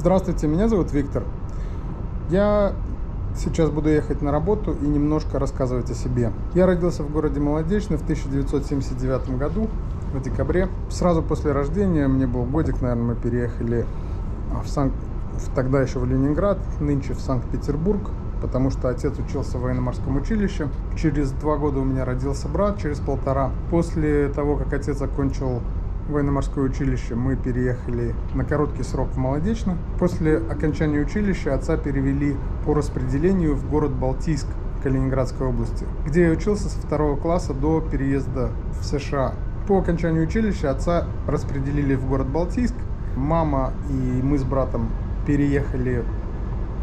Здравствуйте, меня зовут Виктор. Я сейчас буду ехать на работу и немножко рассказывать о себе. Я родился в городе Молодечный в 1979 году, в декабре. Сразу после рождения, мне был годик, наверное, мы переехали тогда еще в Ленинград, нынче в Санкт-Петербург, потому что отец учился в военно-морском училище. Через 2 года у меня родился брат, через 1,5. После того, как отец закончил военно-морское училище, мы переехали на короткий срок в Молодечно. После окончания училища отца перевели по распределению в город Балтийск Калининградской области, где я учился со 2 класса до переезда в США. По окончанию училища отца распределили в город Балтийск. Мама и мы с братом переехали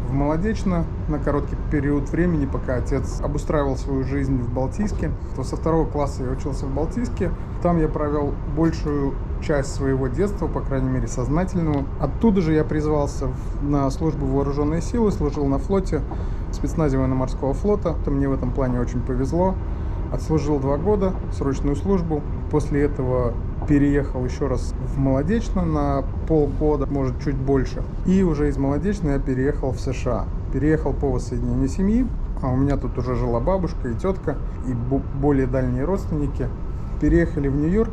в Молодечно на короткий период времени, пока отец обустраивал свою жизнь в Балтийске. То со 2 класса я учился в Балтийске. Там я провел большую часть своего детства, по крайней мере сознательного. Оттуда же я призвался на службу в вооруженные силы, служил на флоте, в спецназе военно-морского флота. То мне в этом плане очень повезло. Отслужил 2 года, срочную службу. После этого переехал еще раз в Молодечно на полгода, может чуть больше. И уже из Молодечно я переехал в США. Переехал по воссоединению семьи. А у меня тут уже жила бабушка и тетка, и более дальние родственники. Переехали в Нью-Йорк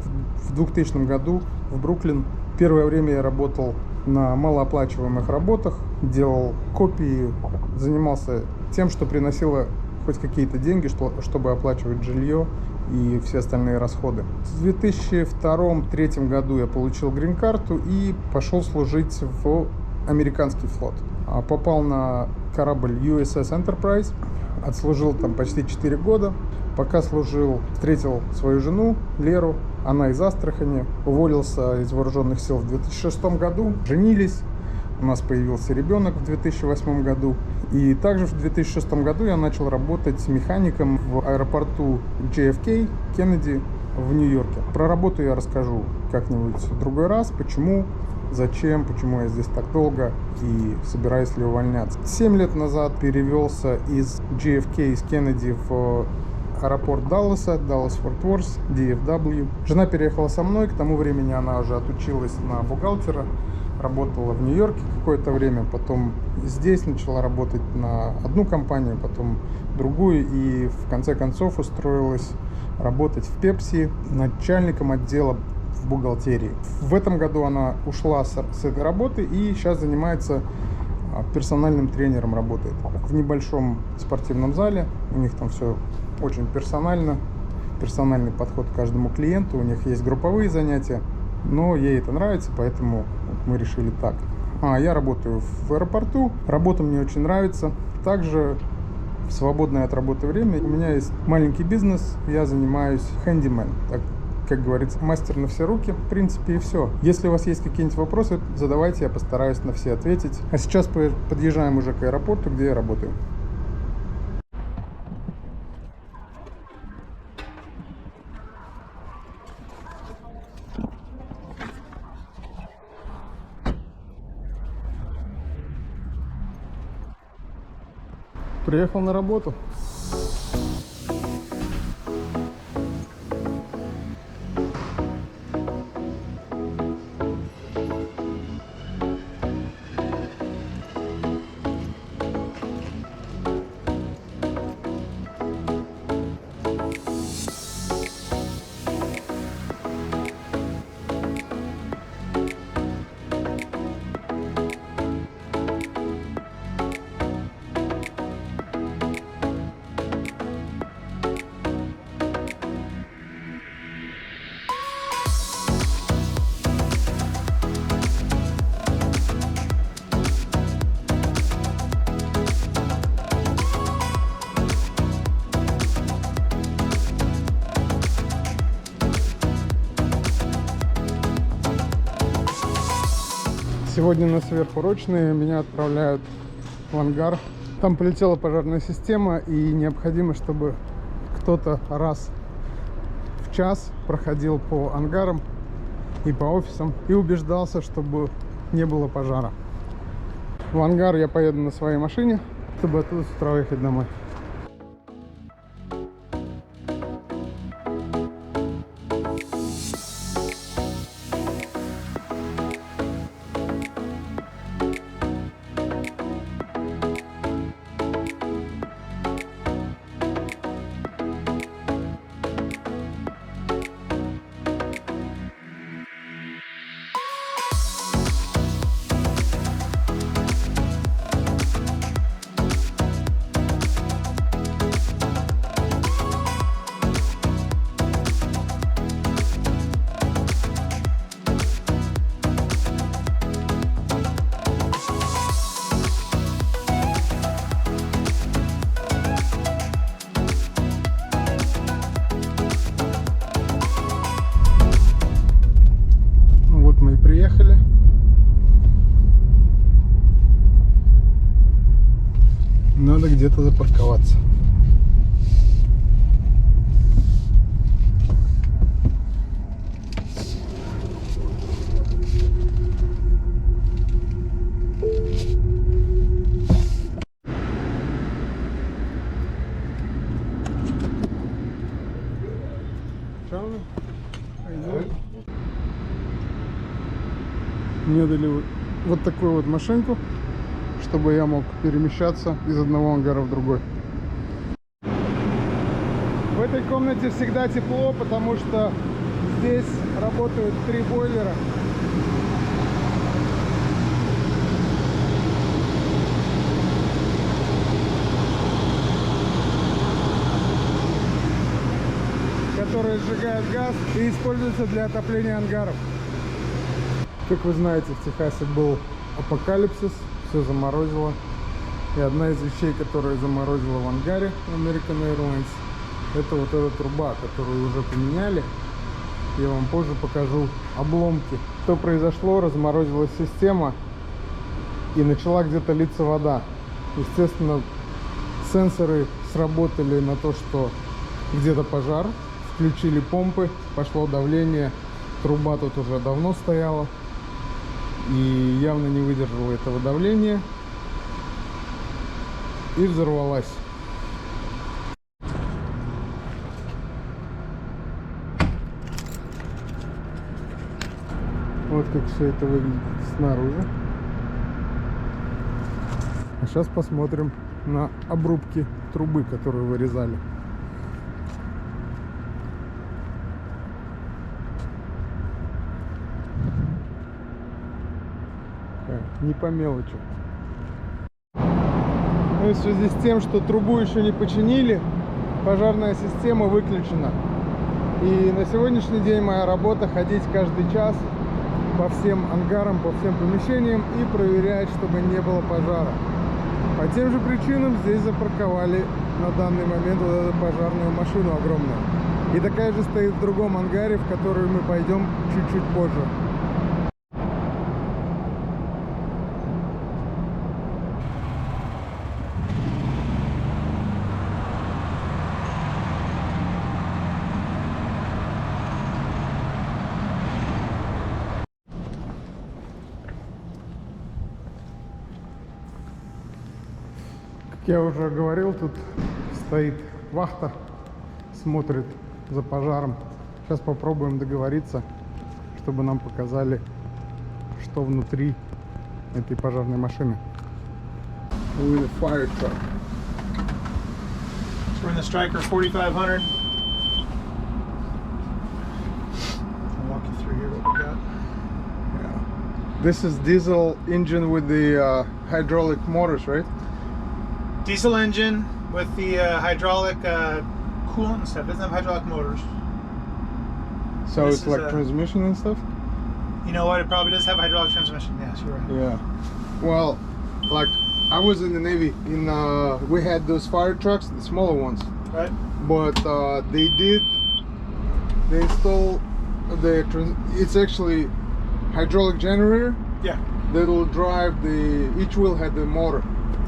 в 2000 году, в Бруклин. Первое время я работал на малооплачиваемых работах, делал копии, занимался тем, что приносило хоть какие-то деньги, чтобы оплачивать жилье и все остальные расходы. В 2002-2003 году я получил грин-карту и пошел служить в американский флот. Попал на корабль USS Enterprise, отслужил там почти 4 года. Пока служил, встретил свою жену Леру, она из Астрахани, уволился из вооруженных сил в 2006 году, женились. У нас появился ребенок в 2008 году. И также в 2006 году я начал работать механиком в аэропорту JFK, Кеннеди в Нью-Йорке. Про работу я расскажу как-нибудь в другой раз, почему, зачем, почему я здесь так долго и собираюсь ли увольняться. 7 лет назад перевелся из JFK, из Кеннеди в аэропорт Далласа, Даллас-Форт Уорс, DFW. Жена переехала со мной, к тому времени она уже отучилась на бухгалтера. Работала в Нью-Йорке какое-то время, потом здесь начала работать на одну компанию, потом другую, и в конце концов устроилась работать в Пепси начальником отдела в бухгалтерии. В этом году она ушла с этой работы и сейчас занимается персональным тренером, работает в небольшом спортивном зале. У них там все очень персонально, персональный подход к каждому клиенту, у них есть групповые занятия. Но ей это нравится, поэтому мы решили так. Я работаю в аэропорту, работа мне очень нравится. Также в свободное от работы время у меня есть маленький бизнес, я занимаюсь handyman, так, как говорится, мастер на все руки, в принципе, и все. Если у вас есть какие-нибудь вопросы, задавайте, я постараюсь на все ответить. А сейчас подъезжаем уже к аэропорту, где я работаю. Приехал на работу. Сегодня на сверхурочные меня отправляют в ангар. Там полетела пожарная система, и необходимо, чтобы кто-то раз в час проходил по ангарам и по офисам и убеждался, чтобы не было пожара. В ангар я поеду на своей машине, чтобы оттуда с утра уехать домой. где-то запарковаться. Мне дали вот такую вот машинку, чтобы я мог перемещаться из одного ангара в другой. В этой комнате всегда тепло, потому что здесь работают 3 бойлера. Которые сжигают газ и используются для отопления ангаров. Как вы знаете, в Техасе был апокалипсис, все заморозило. И одна из вещей, которая заморозила в ангаре American Airlines, это вот эта труба, которую уже поменяли. Я вам позже покажу обломки. Что произошло? Разморозилась система и начала где-то литься вода. Естественно, сенсоры сработали на то, что где-то пожар. Включили помпы, пошло давление. Труба тут уже давно стояла и явно не выдержала этого давления и взорвалась. Вот как все это выглядит снаружи. А сейчас посмотрим на обрубки трубы, которую вырезали. Не по мелочи. Ну и в связи с тем, что трубу еще не починили, пожарная система выключена. И на сегодняшний день моя работа ходить каждый час по всем ангарам, по всем помещениям и проверять, чтобы не было пожара. По тем же причинам здесь запарковали на данный момент вот эту пожарную машину огромную. И такая же стоит в другом ангаре, в который мы пойдем чуть-чуть позже. Я уже говорил, тут стоит вахта, смотрит за пожаром. Сейчас попробуем договориться, чтобы нам показали, что внутри этой пожарной машины. With a fire truck. So we're in the Striker 4500. I'll walk you through here what we got. Yeah. This is diesel engine with the hydraulic motors, right? Diesel engine with the hydraulic coolant and stuff. It doesn't have hydraulic motors. So it's like transmission and stuff? You know what? It probably does have hydraulic transmission. Yes, you're right. Yeah. Well, like I was in the Navy. We had those fire trucks, the smaller ones. Right. But they install it's actually hydraulic generator. Yeah. That'll drive each wheel had the motor.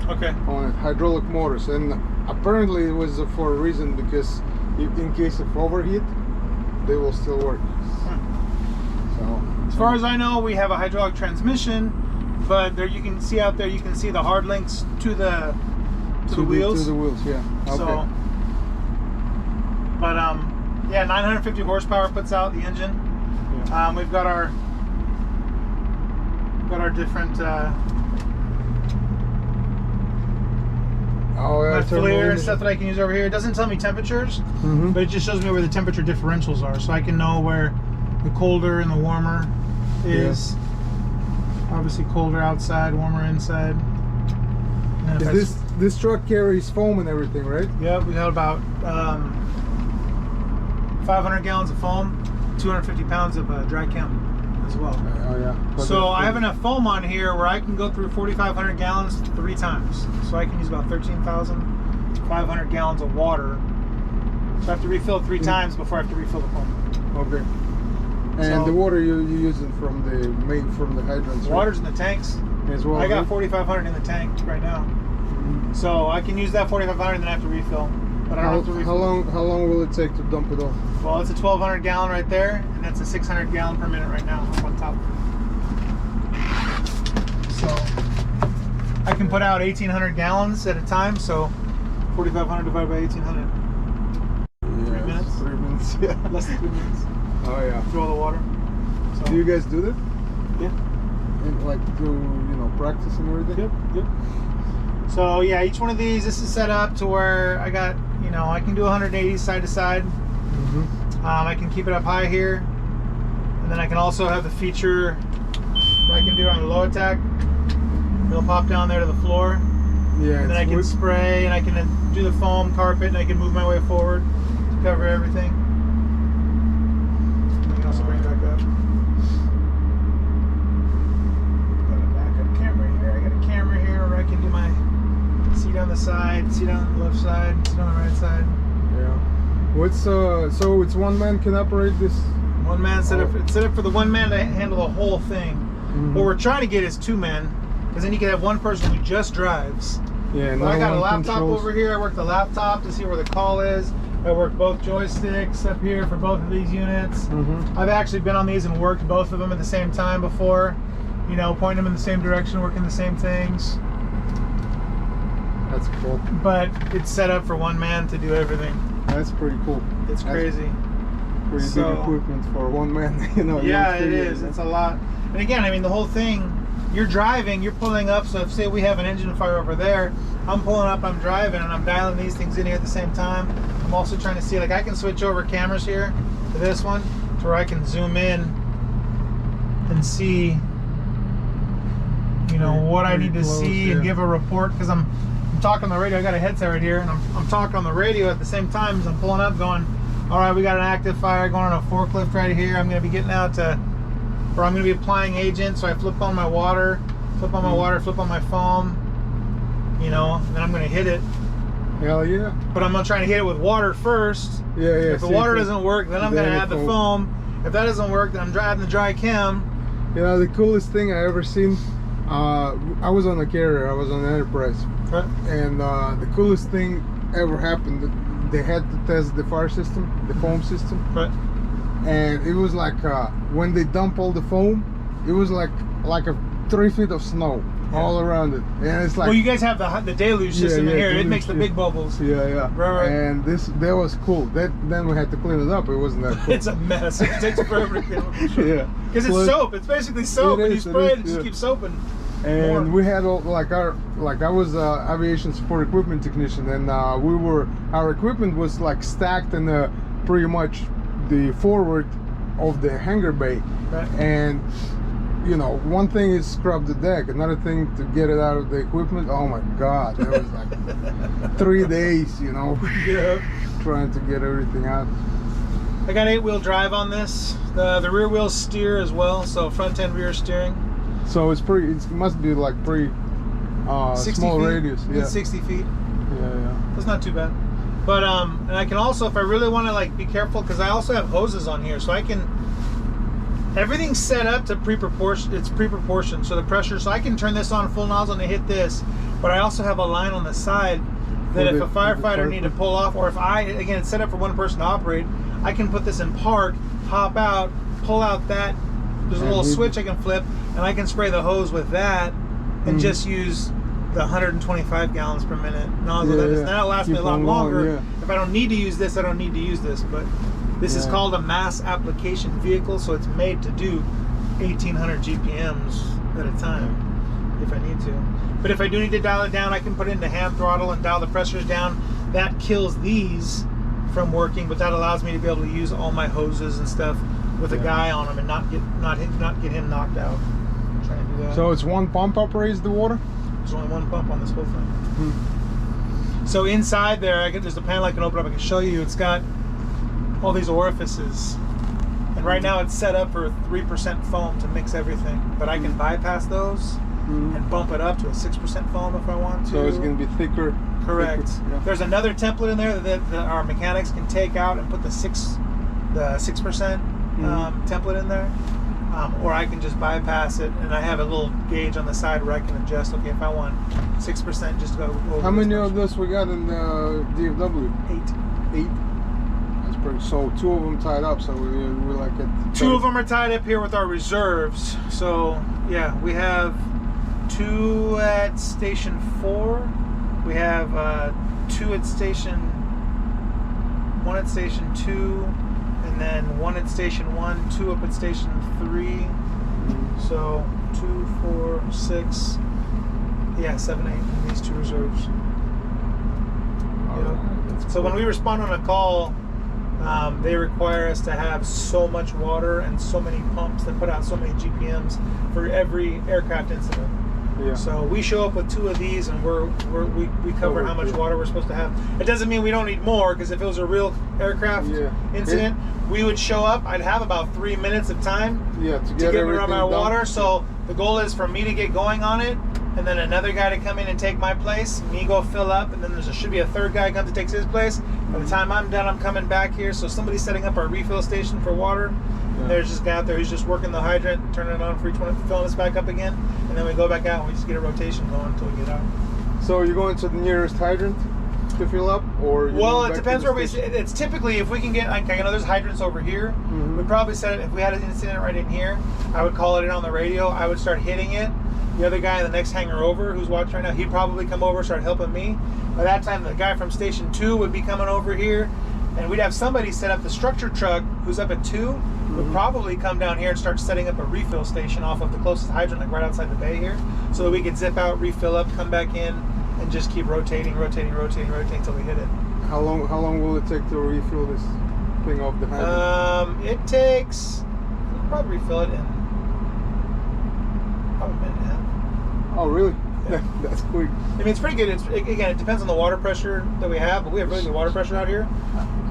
Okay. On it, hydraulic motors, and apparently it was for a reason, because in case of overheat, they will still work. So, as far as I know, we have a hydraulic transmission, but there you can see out there, you can see the hard links to the wheels. To the wheels, yeah. Okay. So, but yeah, 950 horsepower puts out the engine. Yeah. We've got our different. FLIR and stuff that I can use over here. It doesn't tell me temperatures, but it just shows me where the temperature differentials are, so I can know where the colder and the warmer is. Yeah. Obviously colder outside, warmer inside. This truck carries foam and everything, right? Yeah, we got about 500 gallons of foam, 250 pounds of dry chem as well. Oh yeah. So I have enough foam on here where I can go through 4,500 gallons 3 times. So I can use about 13,500 gallons of water. So I have to refill 3 times before I have to refill the foam. Okay. And the water you're using from the hydrants? Water's in the tanks as well. I got 4,500 in the tank right now. So I can use that 4,500 and then I have to refill. But I don't have to refill. How long will it take to dump it off? Well, it's a 1,200 gallon right there, and that's a 600 gallon per minute right now up on top. So I can put out 1,800 gallons at a time. So 4,500 divided by 1,800. Yeah, 3 minutes. 3 minutes. Yeah. Less than 3 minutes. Oh yeah. Through all the water. So, do you guys do that? Yeah. And like do practice and everything? Yep. So yeah, each one of these, this is set up to where I got, I can do 180 side to side. I can keep it up high here, and then I can also have the feature where I can do it on a low attack. It'll pop down there to the floor. Yeah. And then I can spray, and I can do the foam carpet, and I can move my way forward to cover everything. And I can also bring it back up. Got a backup camera here. I got a camera here where I can do my seat on the side, seat on the left side, seat on the right side. Yeah. What's so it's one man can operate this? One man set up. It's set up for the one man to handle the whole thing. What we're trying to get is 2 men, because then you can have one person who just drives. Yeah. But I got a laptop over here. I work the laptop to see where the call is. I work both joysticks up here for both of these units. I've actually been on these and worked both of them at the same time before. Pointing them in the same direction, working the same things. That's cool. But it's set up for one man to do everything. That's pretty cool. It's crazy. Pretty big equipment for one man, Yeah, it is. It's a lot. And again, the whole thing, you're driving, you're pulling up, so if say we have an engine fire over there, I'm pulling up, I'm driving, and I'm dialing these things in here at the same time. I'm also trying to see, I can switch over cameras here to this one, to where I can zoom in and see, what I need to see and give a report, because I'm talking on the radio. I got a headset right here, and I'm talking on the radio at the same time as I'm pulling up, going, all right, we got an active fire going on a forklift right here. I'm going to be getting out to, or I'm going to be applying agent, so I flip on my water, flip on my foam, and then I'm going to hit it. Hell yeah. But I'm going to try to hit it with water first. Yeah. If the water doesn't work, then I'm going to add the foam. If that doesn't work, then I'm adding the dry chem. The coolest thing I ever seen, I was on a carrier, I was on Enterprise. Right. And the coolest thing ever happened, they had to test the fire system, the foam system. Right. And it was like when they dump all the foam, it was like a 3 feet of snow all around it. And it's like, well, you guys have the deluge system in here. It makes the big bubbles. Yeah. Right. And that was cool. Then we had to clean it up. It wasn't that cool. It's a mess. It takes forever to clean it. Yeah. Because it's soap. It's basically soap, and you spray it, just keeps soaping. And we had I was aviation support equipment technician, and our equipment was stacked in pretty much the forward of the hangar bay. Right. And one thing is scrub the deck, another thing to get it out of the equipment. Oh my god, that was 3 days, trying to get everything out. I got 8-wheel drive on this. The rear wheels steer as well, so front and rear steering. So it must be pretty 60 small feet, radius. Yeah. 60 feet. Yeah. That's not too bad. But and I can also, if I really want to be careful, because I also have hoses on here, so I can. Everything's set up to pre-proportion. It's pre-proportioned, so the pressure. So I can turn this on full nozzle and hit this, but I also have a line on the side that if a firefighter need to pull off, or if again it's set up for one person to operate, I can put this in park, hop out, pull out that. There's a little switch I can flip, and I can spray the hose with that, and just use the 125 gallons per minute nozzle. That'll last me a lot longer. If I don't need to use this, I don't need to use this. But this is called a mass application vehicle, so it's made to do 1,800 GPMs at a time if I need to. But if I do need to dial it down, I can put it into hand throttle and dial the pressures down. That kills these from working, but that allows me to be able to use all my hoses and stuff with a guy on them and not get him knocked out. I'm trying to do that. So it's one pump operates the water? There's only one pump on this whole thing. So inside there, there's a panel I can open up. I can show you. It's got all these orifices, and right now it's set up for 3% foam to mix everything. But I can bypass those and bump it up to a 6% foam if I want to. So it's going to be thicker. Correct. Thicker, yeah. There's another template in there that our mechanics can take out and put the 6% template in there. or I can just bypass it, and I have a little gauge on the side where I can adjust. Okay, if I want 6%, just go over. How many of those we got in the DFW? 8. 8. That's pretty. So 2 of them tied up. So we're like at 2 of them are tied up here with our reserves. So yeah, we have 2 at station 4. We have 2 at station 1 at station 2, and then 1 at station 1, 2 up at station 3. So 2, 4, 6, yeah, 7, 8 in these 2 reserves. Yep. So when we respond on a call, they require us to have so much water and so many pumps that put out so many GPMs for every aircraft incident. Yeah. So we show up with 2 of these, and we cover how much water we're supposed to have. It doesn't mean we don't need more, because if it was a real aircraft incident, we would show up. I'd have about 3 minutes of time to get around my water. So the goal is for me to get going on it, and then another guy to come in and take my place. Me go fill up, and then there should be a 3rd guy comes to take his place. By the time I'm done, I'm coming back here. So somebody's setting up our refill station for water. And there's just a guy out there who's just working the hydrant, turning it on for each one, filling us back up again, and then we go back out and we just get a rotation going until we get out. So you're going to the nearest hydrant to fill up, or it depends where we. It's typically if we can get. Like, I know there's hydrants over here. We probably set it. If we had an incident right in here, I would call it in on the radio. I would start hitting it. The other guy in the next hangar over, who's watching right now, he'd probably come over, start helping me. By that time, the guy from station 2 would be coming over here, and we'd have somebody set up the structure truck who's up at 2. Would probably come down here and start setting up a refill station off of the closest hydrant, like right outside the bay here, so that we could zip out, refill up, come back in, and just keep rotating until we hit it. How long will it take to refill this thing off the hydrant? It takes. We'll probably refill it in probably a minute and a half. Oh, really? Yeah. That's quick. I mean, it's pretty good. Again, it depends on the water pressure that we have, but we have really good water pressure out here.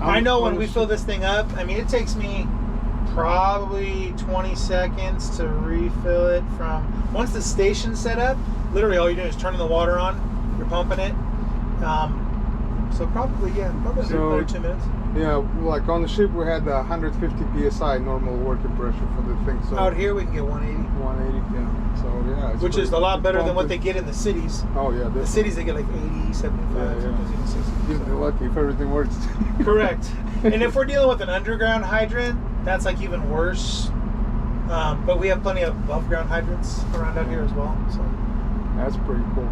I know when we fill this thing up, I mean, it takes me probably 20 seconds to refill it from once the station's set up. Literally all you're doing is turning the water on, you're pumping it. So probably about 2 minutes. Yeah, like on the ship we had 150 psi normal working pressure for the thing. So out here we can get 180. 180, yeah. So yeah, it's which is a lot better than what they get in the cities. Oh yeah, definitely. The cities they get like 80, 75, sometimes even 60. You're lucky if everything works. Correct. And if we're dealing with an underground hydrant, that's like even worse. But we have plenty of above ground hydrants around out here as well. So that's pretty cool.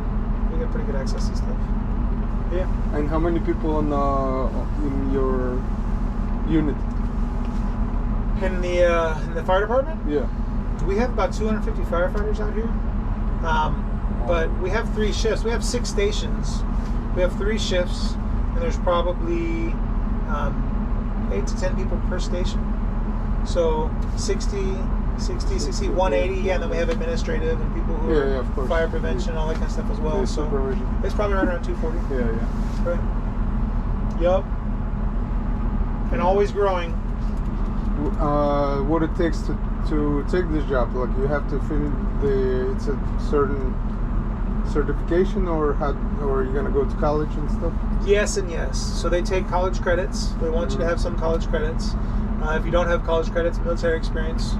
We get pretty good access to stuff. Yeah. And how many people in your unit? In the fire department? Yeah. We have about 250 firefighters out here. But we have 3 shifts. We have 6 stations. We have 3 shifts, and there's probably 8 to 10 people per station. So 60, 180, and then we have administrative and people who are fire prevention, all that kind of stuff as well. So it's probably right around 240. Yeah. Right. Yup. And always growing. What it takes to take this job? Like you have to finish it's a certain certification, or you're gonna go to college and stuff? Yes and yes. So they take college credits. They want you to have some college credits. If you don't have college credits, military experience.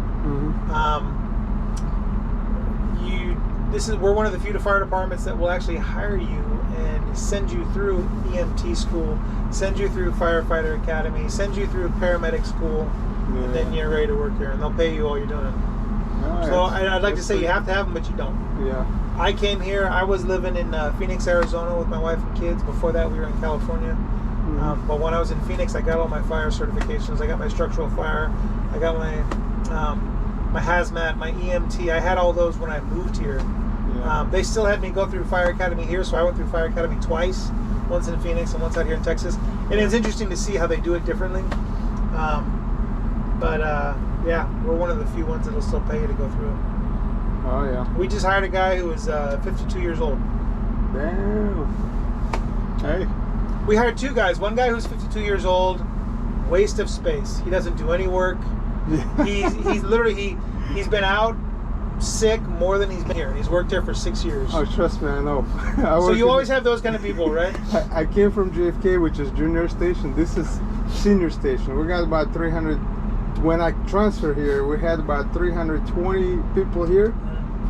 We're one of the few fire departments that will actually hire you and send you through EMT school, send you through firefighter academy, send you through paramedic school, and then you're ready to work here, and they'll pay you all you're doing. So I'd like to say you have to have them, but you don't. Yeah. I came here. I was living in Phoenix, Arizona, with my wife and kids. Before that, we were in California. But when I was in Phoenix, I got all my fire certifications. I got my structural fire. I got my my hazmat, my EMT. I had all those when I moved here. Yeah. They still had me go through fire academy here, so I went through fire academy twice. Once in Phoenix and once out here in Texas. And it's interesting to see how they do it differently. Yeah, we're one of the few ones that'll still pay you to go through it. Oh yeah. We just hired a guy who was 52 years old. Damn. Hey. We hired 2 guys. One guy who's 52 years old, waste of space. He doesn't do any work. Yeah. He's literally he's been out sick more than he's been here. He's worked here for 6 years. Oh, trust me, I know. So you always have those kind of people, right? I came from JFK, which is junior station. This is senior station. We got about 300 when I transferred here, we had about 320 people here,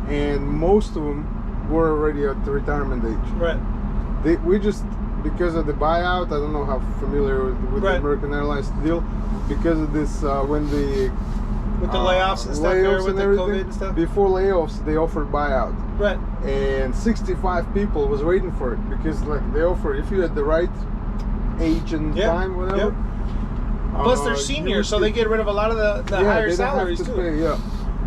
and most of them were already at the retirement age. Right. We just, because of the buyout, I don't know how familiar with the American Airlines deal, because of this, when the with the layoffs and stuff here, with the COVID and stuff. Before layoffs, they offered buyout. Right. And 65 people was waiting for it because like they offer if you had the right age and time, whatever. Plus they're seniors, so they get rid of a lot of the higher salaries too. Pay,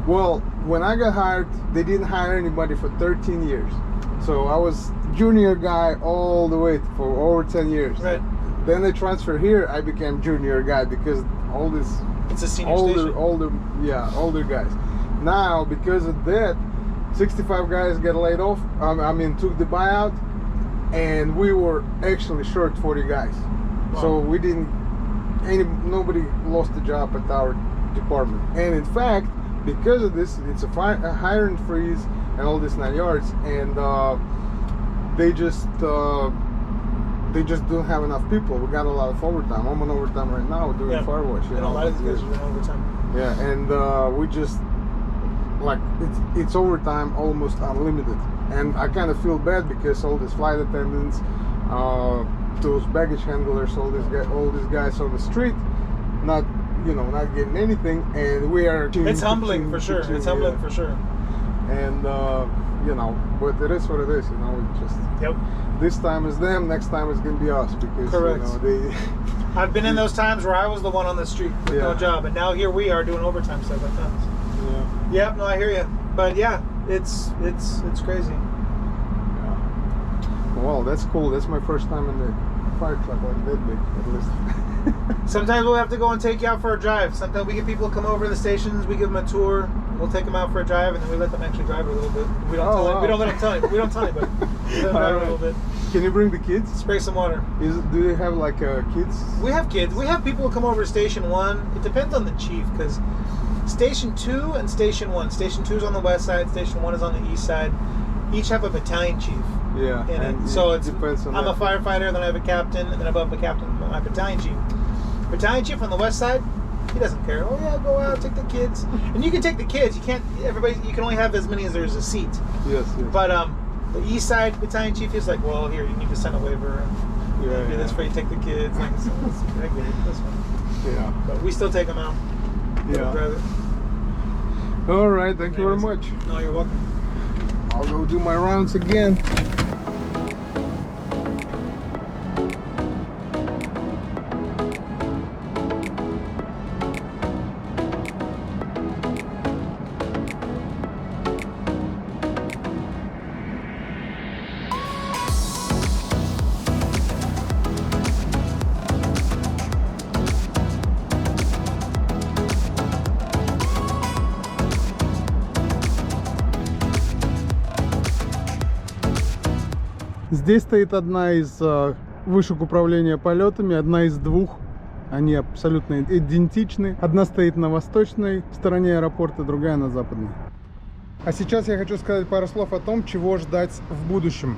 Well, when I got hired, they didn't hire anybody for 13 years. So I was junior guy all the way for over 10 years. Right. Then they transferred here, I became junior guy because all this it's a senior station. older guys. Now because of that, 65 guys got laid off. I mean, took the buyout, and we were actually short 40 guys. Wow. So we didn't. Nobody lost a job at our department. And in fact, because of this, it's a hiring freeze and all this 9 yards, and they just don't have enough people. We got a lot of overtime. I'm on overtime right now doing fire wash. And a lot of these guys are doing overtime. Yeah, and we just like it's overtime almost unlimited, and I kind of feel bad because all these flight attendants, those baggage handlers, all these guys on the street, not getting anything, and we are. It's humbling for sure. It's humbling for sure. And but it is what it is. It just. Yep. This time is them. Next time it's gonna be us because they. I've been in those times where I was the one on the street with no job, and now here we are doing overtime stuff like that. Yeah. No, I hear you. But yeah, it's crazy. Yeah. Well, that's cool. That's my first time in the fire truck like that big, at least. Sometimes we'll have to go and take you out for a drive. Sometimes we get people to come over to the stations. We give them a tour. We'll take them out for a drive, and then we let them actually drive a little bit. We don't tell them. We don't let them tell you. We don't tell anybody. We let them drive a little bit. Can you bring the kids? Spray some water. Do they have like kids? We have kids. We have people who come over to Station 1. It depends on the chief, because Station 2 and Station 1. Station 2 is on the west side. Station 1 is on the east side. Each have a battalion chief. Yeah. So it depends on I'm a firefighter, then I have a captain, and then above the captain, my battalion chief. Battalion chief on the west side, he doesn't care. Oh yeah, go out, take the kids. And you can take the kids. You can't. You can only have as many as there's a seat. Yes. But the east side battalion chief is like, well, here you need to send a waiver. And do this for you. Take the kids. Like, so I get it. That's fine. Yeah. But we still take them out. Yeah. All right. Thank you very much. No, you're welcome. I'll go do my rounds again. Здесь стоит одна из вышек управления полетами, одна из двух. Они абсолютно идентичны. Одна стоит на восточной стороне аэропорта, другая на западной. А сейчас я хочу сказать пару слов о том, чего ждать в будущем.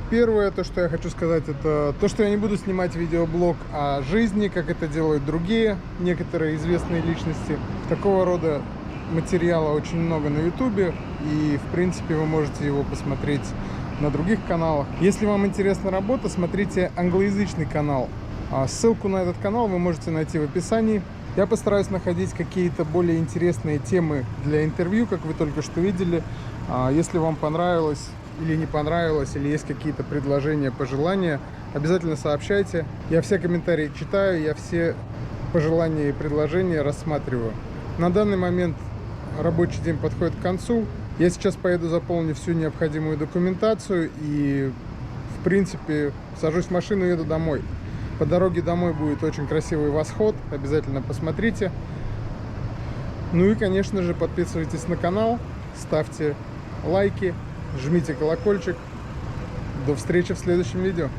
Первое, то, что я хочу сказать, это то, что я не буду снимать видеоблог о жизни, как это делают другие, некоторые известные личности. Такого рода материала очень много на YouTube, и в принципе вы можете его посмотреть на других каналах. Если вам интересна работа, смотрите англоязычный канал. Ссылку на этот канал вы можете найти в описании. Я постараюсь находить какие-то более интересные темы для интервью, как вы только что видели. Если вам понравилось или не понравилось, или есть какие-то предложения, пожелания, обязательно сообщайте. Я все комментарии читаю, я все пожелания и предложения рассматриваю. На данный момент рабочий день подходит к концу. Я сейчас поеду, заполню всю необходимую документацию и, в принципе, сажусь в машину и еду домой. По дороге домой будет очень красивый восход, обязательно посмотрите. Ну и, конечно же, подписывайтесь на канал, ставьте лайки, жмите колокольчик. До встречи в следующем видео.